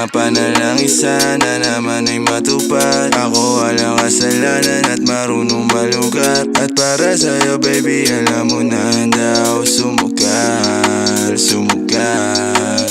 Mga panalangin sana naman ay matupad. Ako walang kasalanan at marunong malugar. At para sa'yo baby alam mo na handa ako sumugal, sumugal.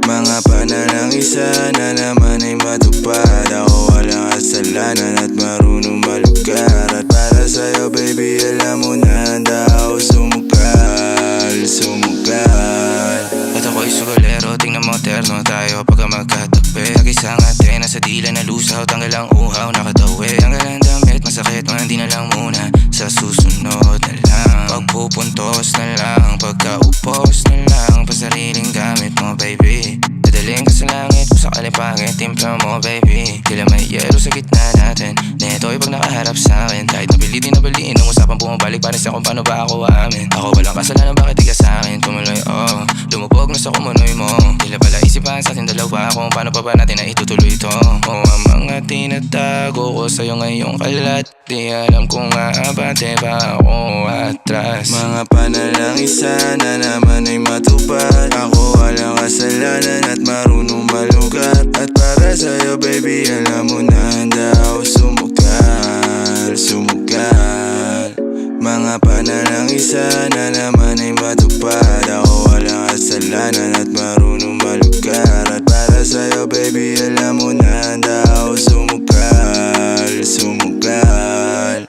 Mga panalangin sana naman ay matupad. Ako walang kasalanan at marunong malugar. At para sa'yo baby alam mo na handa ako sumugal, sumugal. At ako'y sugalero, tingnan mo terno tayo pagka magkatabi. Nag-isang antena sa dila na lusaw, tanggal ang uhaw, nakatawi. Tanggal ang damit, masakit, mga hindi na lang muna. Sa susunod na lang, pagpupuntos na lang, pagkaupos na lang, pasariling gamit mo baby. Dadaling ka sa langit kung sakali pangit, timpla mo baby. Tila may yelo sa gitna natin, neto'y pag nakaharap sa'kin. Kahit napilitin na baliin, ang usapang bumabalik, parang siya kung paano ba ako aamin. Ako walang kasalanan, bakit di ka sa'kin tumuloy, oh. Lumubog na sa kumunoy mo. Tila pala isipan sa ating dalawa kung paano pa ba natin na itutuloy ito. Oh, ang mga tinatago ko sa'yo ngayong kalat, di alam kung aabante ba ako atras. Mga panalangin sana naman ay matupad. Ako walang kasalanan at marunong malugar. At para sa'yo baby alam mo na handa ako sumugal, sumugal. Mga panalangin sana naman ay matupad. Ako walang kasalanan at marunong malugar. At para sa'yo baby alam mo na handa ako sumugal, sumugal.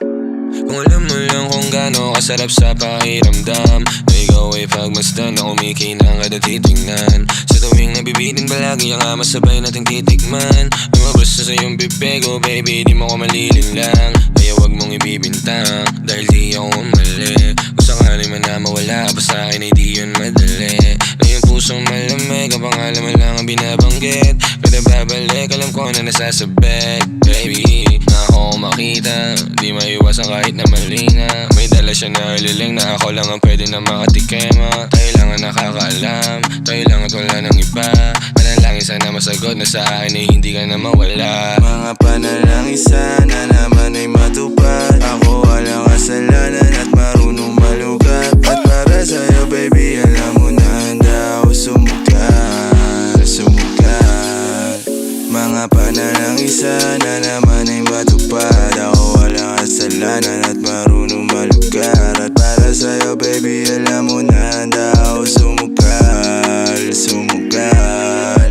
Kung alam mo lang kung gaano kasarap sa pakiramdam na ikaw ay pagmasdan na kumikinang at titignan. Sa tuwing nabibitin palagi ang masabay nating titikman. Lumabas na sa iyong bibig, oh baby di mo ko malilin lang. Kaya wag mong ibibintang dahil di ako mali. Kung sakali man na mawala pa sa akin ay di yun madali. Na yung pusong malamig, ang pangalan mo lang ang binabanggit. Pero babalik, alam ko na nasasabit baby. Na ako makita, di maiwasan kahit na mali na. May dala siya na ililing na ako lang ang pwede na makatikema. Tayo lang ang nakakaalam, tayo lang at wala ng iba. Panalangin sana masagot na sa akin ay hindi ka na mawala. Mga panalangin sana naman ay matupad. Ako walang kasalanan at marunong malugar. At para sa'yo baby alam mo na handa ako sumugal, sumugal. Mga panalangin sana naman ay matupad. Ako walang kasalanan at marunong malugar. At para sa'yo baby alam mo na handa ako sumugal, sumugal.